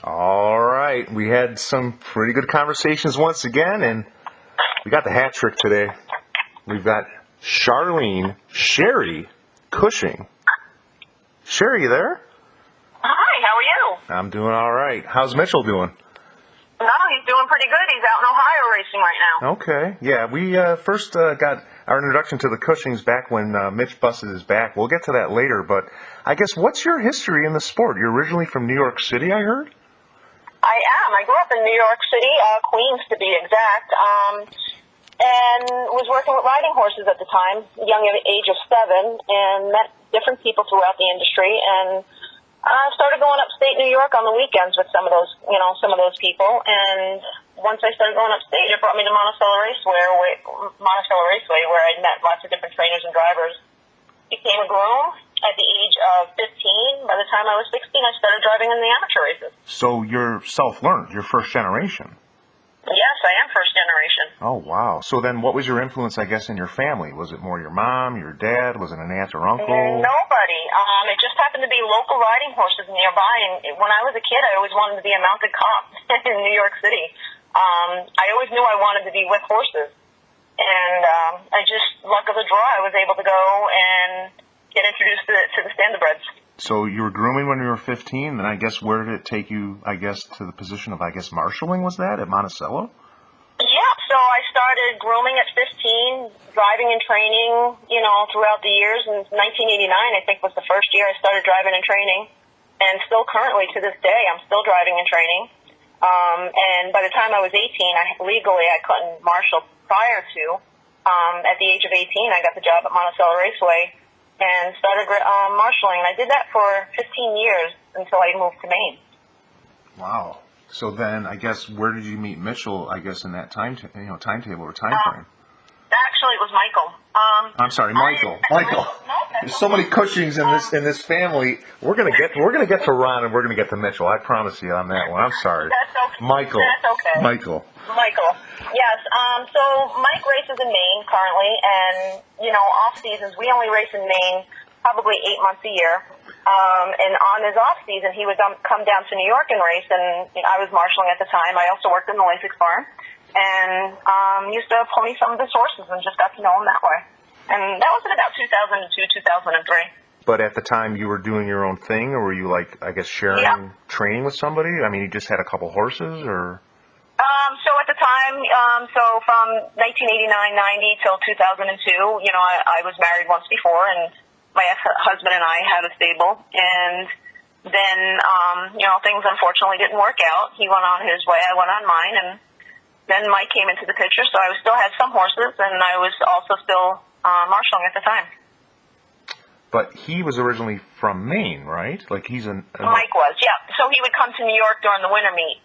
All right. We had some pretty good conversations once again, and we got the hat trick today. We've got Charlene Sherry Cushing. Sherry, you there? Hi, how are you? I'm doing all right. How's Mitchell doing? No, he's doing pretty good. He's out in Ohio racing right now. Okay. Yeah, we first got our introduction to the Cushings back when Mitch busted his back. We'll get to that later, but I guess what's your history in the sport? You're originally from New York City, I heard? I am. I grew up in New York City, Queens to be exact, and was working with riding horses at the time, young at the age of 7, and met different people throughout the industry, and started going upstate New York on the weekends with some of those people, and once I started going upstate, it brought me to Monticello Raceway, where I met lots of different trainers and drivers. Became a groom at the age of 15. By the time I was 16, I started driving in the amateur races. So you're self-learned, you're first generation. Yes, I am first generation. Oh, wow. So then what was your influence, I guess, in your family? Was it more your mom, your dad? Was it an aunt or uncle? Nobody. It just happened to be local riding horses nearby. And when I was a kid, I always wanted to be a mounted cop in New York City. I always knew I wanted to be with horses. And I just, luck of the draw, I was able to go and get introduced to the standardbreds. So you were grooming when you were 15, then I guess where did it take you, I guess, to the position of, I guess, marshalling, was that, at Monticello? Yeah, so I started grooming at 15, driving and training, throughout the years. In 1989, I think, was the first year I started driving and training. And still currently, to this day, I'm still driving and training. And by the time I was 18, legally I couldn't marshal prior to. At the age of 18, I got the job at Monticello Raceway and started marshalling. And I did that for 15 years until I moved to Maine. Wow. So then, I guess, where did you meet Mitchell, I guess, in that timetable or time frame? Actually, it was Michael. I'm sorry, Michael. Michael. There's so many Cushings in this family. We're gonna get to Ron and we're gonna get to Mitchell. I promise you on that one. I'm sorry. That's okay. Michael. That's okay. Michael. Yes. So Mike races in Maine currently, and off seasons we only race in Maine probably 8 months a year. And on his off season, he would come down to New York and race, and I was marshalling at the time. I also worked in the Lasix barn, and used to pony some of his horses and just got to know him that way. And that was in about 2002, 2003. But at the time, you were doing your own thing, or were you, sharing training with somebody? I mean, you just had a couple horses, or? So at the time, from 1989-90 till 2002, I was married once before, and my ex-husband and I had a stable, and then, things unfortunately didn't work out. He went on his way, I went on mine, and then Mike came into the picture, so I still had some horses, and I was also still marshalling at the time. But he was originally from Maine, right? Mike was, yeah. So he would come to New York during the winter meet,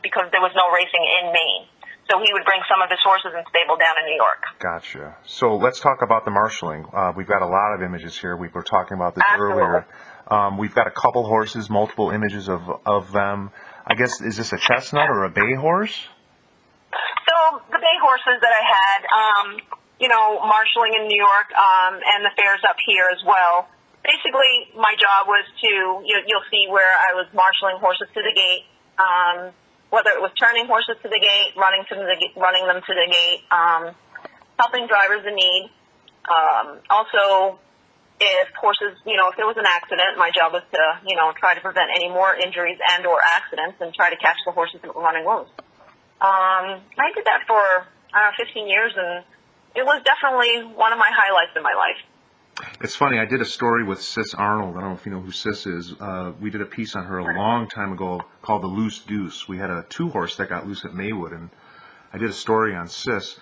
because there was no racing in Maine. So he would bring some of his horses and stable down in New York. Gotcha. So let's talk about the marshalling. We've got a lot of images here. We were talking about this Absolutely. earlier. We've got a couple horses, multiple images of them. I guess, is this a chestnut or a bay horse? So the bay horses that I had, marshalling in New York, and the fairs up here as well. Basically, my job was to, you'll see where I was marshalling horses to the gate, whether it was turning horses to the gate, running them to the gate, helping drivers in need. Also, if horses, if there was an accident, my job was to, try to prevent any more injuries and or accidents and try to catch the horses that were running loose. I did that for 15 years, and it was definitely one of my highlights in my life. It's funny, I did a story with Sis Arnold. I don't know if you know who Sis is. We did a piece on her a long time ago called The Loose Deuce. We had a 2-horse that got loose at Maywood, and I did a story on Sis.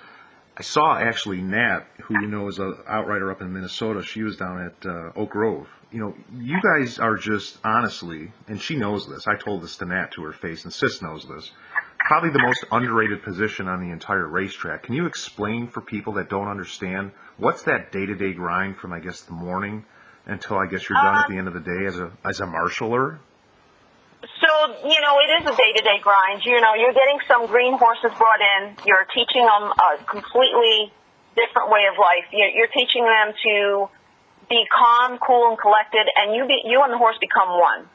I saw, actually, Nat, who is an outrider up in Minnesota. She was down at Oak Grove. You guys are just, honestly, and she knows this. I told this to Nat to her face, and Sis knows this. Probably the most underrated position on the entire racetrack. Can you explain for people that don't understand, what's that day-to-day grind from, I guess, the morning until, I guess, you're done at the end of the day as a marshaller? So, it is a day-to-day grind. You're getting some green horses brought in. You're teaching them a completely different way of life. You're teaching them to be calm, cool, and collected, and you and the horse become one.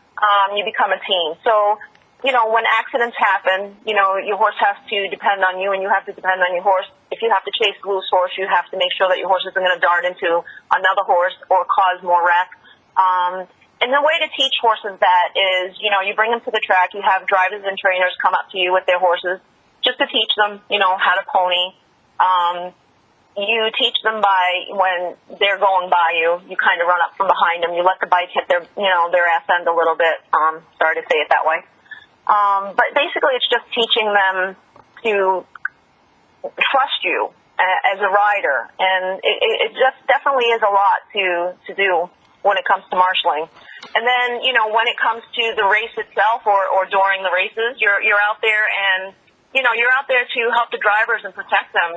You become a team. So when accidents happen, your horse has to depend on you and you have to depend on your horse. If you have to chase a loose horse, you have to make sure that your horse isn't going to dart into another horse or cause more wreck. And the way to teach horses that is, you bring them to the track, you have drivers and trainers come up to you with their horses just to teach them, how to pony. You teach them by when they're going by you, you kind of run up from behind them, you let the bike hit their ass end a little bit. Sorry to say it that way. But basically it's just teaching them to trust you as a rider. And it just definitely is a lot to do when it comes to marshaling. And then, when it comes to the race itself or during the races, you're out there and, you're out there to help the drivers and protect them.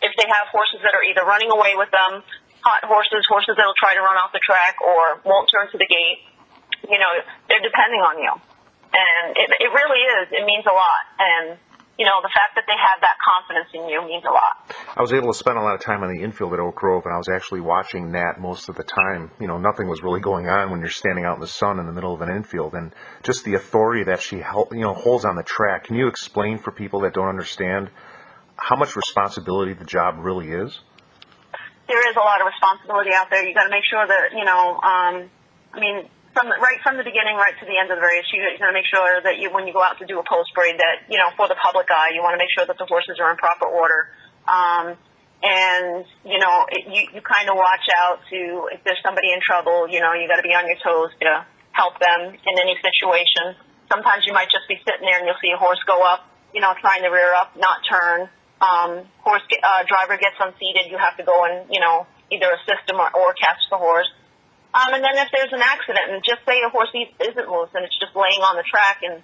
If they have horses that are either running away with them, hot horses that will try to run off the track or won't turn to the gate, they're depending on you. And it really is. It means a lot. And, the fact that they have that confidence in you means a lot. I was able to spend a lot of time on the infield at Oak Grove, and I was actually watching Nat most of the time. Nothing was really going on when you're standing out in the sun in the middle of an infield. And just the authority that she holds on the track. Can you explain for people that don't understand how much responsibility the job really is? There is a lot of responsibility out there. You got to make sure that, from the beginning right to the end of the race, you got to make sure that when you go out to do a post braid that, for the public eye, you want to make sure that the horses are in proper order. You kind of watch out to, if there's somebody in trouble, you got to be on your toes to help them in any situation. Sometimes you might just be sitting there and you'll see a horse go up, trying to rear up, not turn. Driver gets unseated, you have to go and, either assist him or catch the horse. And then if there's an accident, and just say a horse isn't loose and it's just laying on the track and,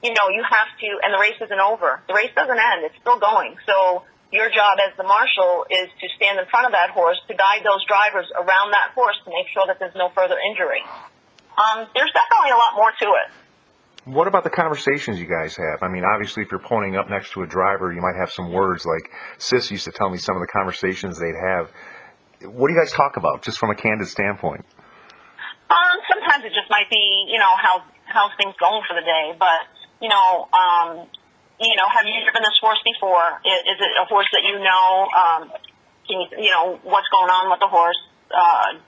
you have to, and the race isn't over. The race doesn't end. It's still going. So your job as the marshal is to stand in front of that horse, to guide those drivers around that horse to make sure that there's no further injury. There's definitely a lot more to it. What about the conversations you guys have? Obviously, if you're ponying up next to a driver, you might have some words like Sis used to tell me some of the conversations they'd have. What do you guys talk about, just from a candid standpoint? Sometimes it just might be, how's things going for the day. But, have you driven this horse before? Is it a horse that what's going on with the horse? I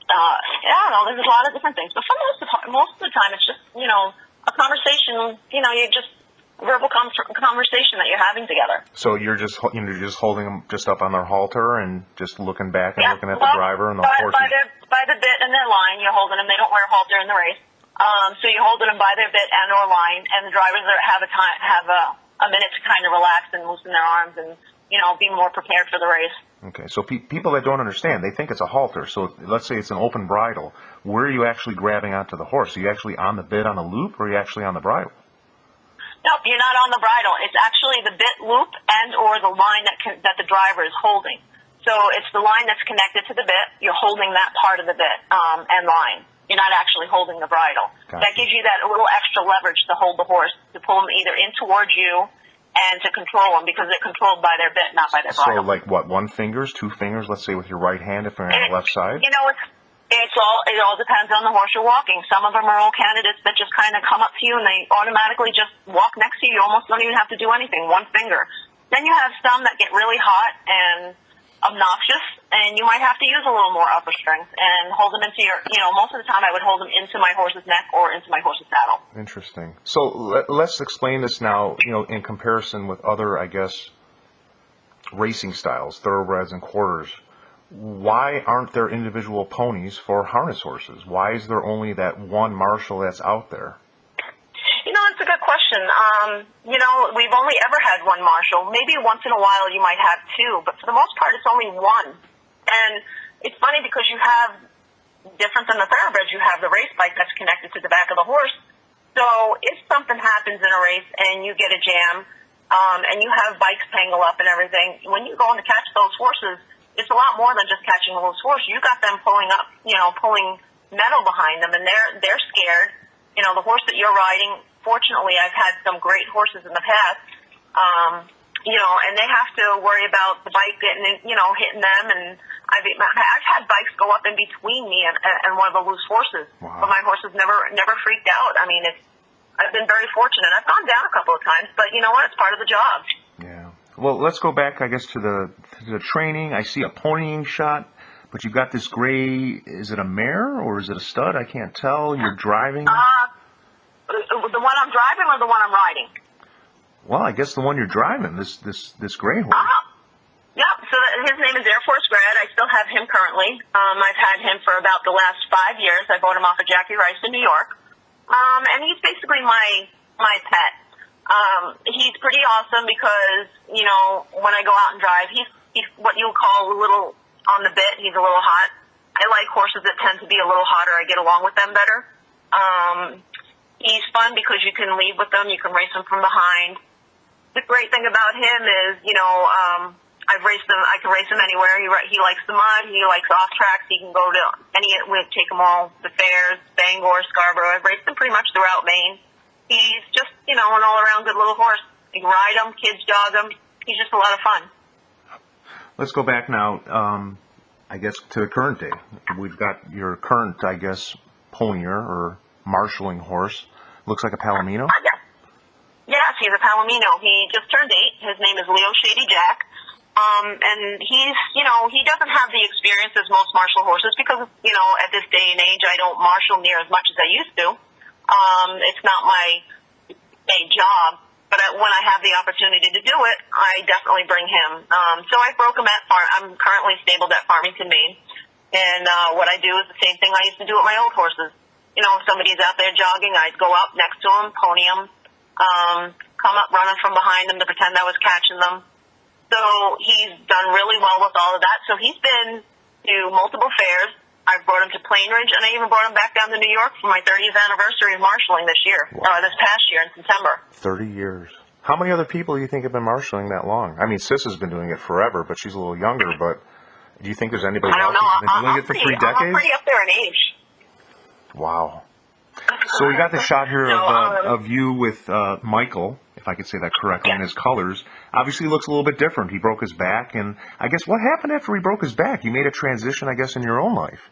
don't know. There's a lot of different things. But for most of the time, it's just, a conversation, you just verbal conversation that you're having together. So you're just holding them just up on their halter and just looking back and looking at the driver and the horse. By the bit and their line, you're holding them. They don't wear a halter in the race. So you're holding them by their bit and or line, and the drivers have a minute to kind of relax and loosen their arms and, be more prepared for the race. Okay, so people that don't understand, they think it's a halter. So let's say it's an open bridle. Where are you actually grabbing onto the horse? Are you actually on the bit on the loop, or are you actually on the bridle? Nope, you're not on the bridle. It's actually the bit loop and or the line that the driver is holding. So it's the line that's connected to the bit. You're holding that part of the bit and line. You're not actually holding the bridle. Gotcha. That gives you that little extra leverage to hold the horse, to pull them either in towards you and to control them, because they're controlled by their bit, not by their bridle. So like what, 1 finger, 2 fingers, let's say with your right hand if you're on the left side? It all depends on the horse you're walking. Some of them are old candidates that just kind of come up to you and they automatically just walk next to you. You almost don't even have to do anything, 1 finger. Then you have some that get really hot and obnoxious, and you might have to use a little more upper strength and hold them into your, most of the time I would hold them into my horse's neck or into my horse's saddle. Interesting. So let's explain this now, in comparison with other, I guess, racing styles, thoroughbreds and quarters. Why aren't there individual ponies for harness horses? Why is there only that one marshal that's out there? It's a good question. We've only ever had one marshal. Maybe once in a while you might have 2, but for the most part it's only 1. And it's funny because you have, different than the thoroughbreds, you have the race bike that's connected to the back of the horse. So if something happens in a race and you get a jam, and you have bikes tangle up and everything, when you go in to catch those horses, it's a lot more than just catching a loose horse. You got them pulling up, pulling metal behind them, and they're scared. The horse that you're riding, fortunately, I've had some great horses in the past, and they have to worry about the bike getting, hitting them. And I've had bikes go up in between me and one of the loose horses, wow. But my horses never freaked out. I've been very fortunate. I've gone down a couple of times, but you know what? It's part of the job. Yeah. Well, let's go back, I guess, to the training. I see a ponying shot, but you've got this gray. Is it a mare or is it a stud? I can't tell. You're driving. The one I'm driving or the one I'm riding? Well, I guess the one you're driving. This gray horse. Yep. So his name is Air Force grad. I still have him currently. I've had him for about the last 5 years. I bought him off of Jackie Rice in New York. And he's basically my pet. He's pretty awesome because, you know, when I go out and drive, he's what you'll call a little on the bit. He's a little hot. I like horses that tend to be a little hotter. I get along with them better. He's fun because you can lead with them. You can race him from behind. The great thing about him is, you know, I've raced him. I can race him anywhere. He likes the mud. He likes off tracks. He can go to we'll take him all the fairs, Bangor, Scarborough. I've raced him pretty much throughout Maine. He's just, you know, an all-around good little horse. You can ride him, kids jog him. He's just a lot of fun. Let's go back now, I guess, to the current day. We've got your current, I guess, ponyer or marshalling horse. Looks like a Palomino. Yes, he's a Palomino. He just turned 8. His name is Leo Shady Jack. And he's, you know, he doesn't have the experience as most martial horses because, you know, at this day and age, I don't marshal near as much as I used to. It's not my main job, but when I have the opportunity to do it, I definitely bring him. So I broke him I'm currently stabled at Farmington, Maine. And, what I do is the same thing I used to do with my old horses. You know, if somebody's out there jogging, I'd go up next to him, pony him, come up running from behind them to pretend I was catching them. So he's done really well with all of that. So he's been to multiple fairs. I've brought him to Plainridge, and I even brought him back down to New York for my 30th anniversary of marshalling this year, this past year in September. 30 years. How many other people do you think have been marshalling that long? I mean, Sis has been doing it forever, but she's a little younger. But do you think there's anybody else who's been doing it for 3 decades? I'm pretty up there in age. Wow. So we got the shot here of you with Michael, if I could say that correctly, in his colors. Obviously, he looks a little bit different. He broke his back, and I guess what happened after he broke his back? You made a transition, I guess, in your own life.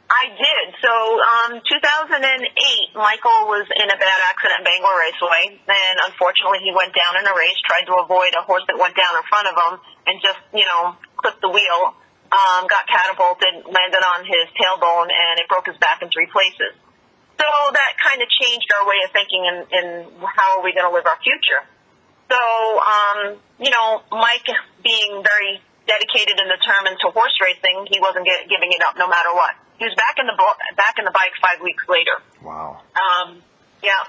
I did. So, 2008, Michael was in a bad accident at Bangor Raceway, and unfortunately, he went down in a race, tried to avoid a horse that went down in front of him, and just, you know, clipped the wheel, got catapulted, landed on his tailbone, and it broke his back in 3 places. So that kind of changed our way of thinking in how are we going to live our future. So, you know, Mike being very dedicated and determined to horse racing, he wasn't giving it up no matter what. He was back in the bike 5 weeks later. Wow. Yeah.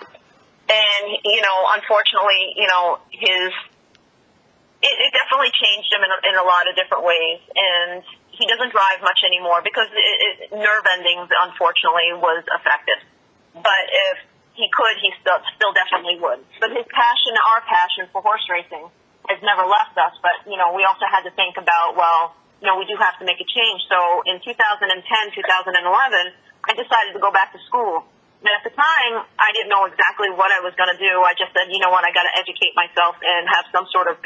And, you know, unfortunately, you know, it definitely changed him in a lot of different ways. And he doesn't drive much anymore because nerve endings, unfortunately, was affected. But if he could, he still definitely would. But his passion, our passion for horse racing, has never left us. But, you know, we also had to think about, well, you know, we do have to make a change. So in 2010, 2011, I decided to go back to school. And at the time, I didn't know exactly what I was going to do. I just said, you know what, I got to educate myself and have some sort of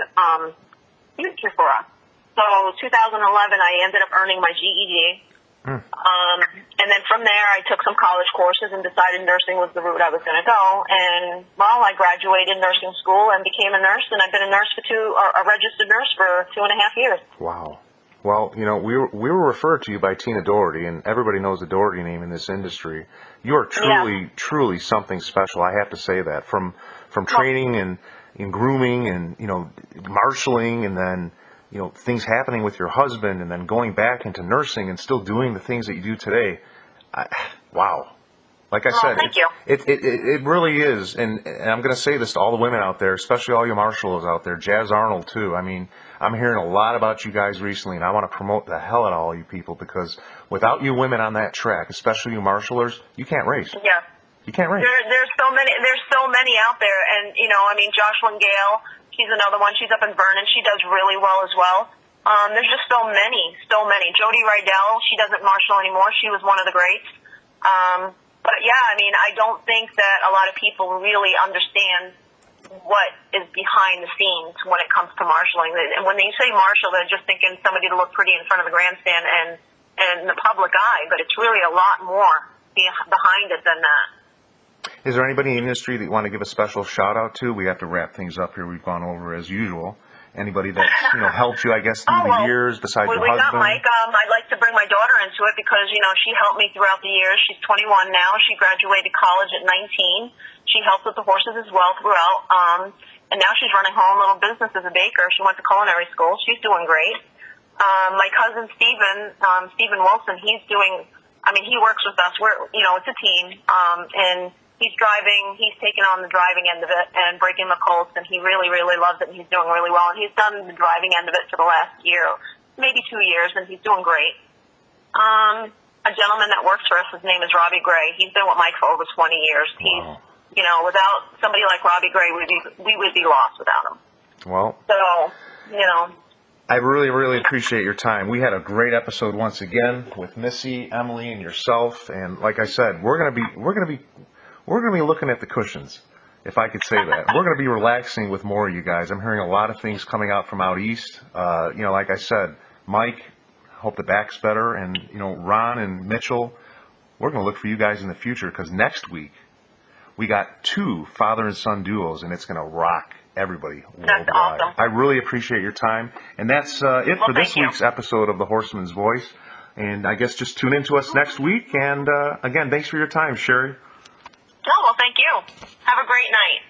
future for us. So 2011, I ended up earning my GED. And then from there, I took some college courses and decided nursing was the route I was going to go. And, well, I graduated nursing school and became a nurse, and I've been a nurse a registered nurse for 2.5 years. Wow. Well, you know, we were referred to you by Tina Doherty, and everybody knows the Doherty name in this industry. You are truly something special. I have to say that. From training and in grooming and, you know, marshalling, and then, you know, things happening with your husband, and then going back into nursing and still doing the things that you do today. Wow. Like I said, thank you. It really is. And I'm going to say this to all the women out there, especially all you marshals out there, Jazz Arnold too. I mean, I'm hearing a lot about you guys recently, and I want to promote the hell out of all you people, because without you women on that track, especially you marshalers, you can't race. Yeah. You can't race. There's so many out there. And, you know, I mean, Jocelyn Gale, she's another one. She's up in Vernon. She does really well as well. There's just so many. Jody Rydell, she doesn't marshal anymore. She was one of the greats. But yeah, I mean, I don't think that a lot of people really understand what is behind the scenes when it comes to marshalling. And when they say marshal, they're just thinking somebody to look pretty in front of the grandstand and the public eye. But it's really a lot more behind it than that. Is there anybody in the industry that you want to give a special shout out to? We have to wrap things up here. We've gone over as usual. Anybody that helped you, I guess, through the years besides your we husband? got Mike. I'd like to bring my daughter into it because she helped me throughout the years. She's 21 now. She graduated college at 19. She helped with the horses as well throughout. And now she's running her own little business as a baker. She went to culinary school. She's doing great. My cousin Stephen Wilson, he works with us. It's a team. And he's driving. He's taken on the driving end of it and breaking the colts, and he really, really loves it, and he's doing really well. And he's done the driving end of it for the last year, maybe 2 years, and he's doing great. A gentleman that works for us, his name is Robbie Gray. He's been with Mike for over 20 years. Wow. He's, without somebody like Robbie Gray, we would be lost without him. Well. So, I really, really appreciate your time. We had a great episode once again with Missy, Emily, and yourself. And like I said, we're gonna be looking at the cushions, if I could say that. We're gonna be relaxing with more of you guys. I'm hearing a lot of things coming out from out east. Like I said, Mike, hope the back's better, and Ron and Mitchell. We're gonna look for you guys in the future because next week we got 2 father and son duos, and it's gonna rock everybody worldwide. That's awesome. I really appreciate your time. And that's it for this week's episode of The Horseman's Voice. And I guess just tune in to us next week. And again, thanks for your time, Sherry. Oh, well, thank you. Have a great night.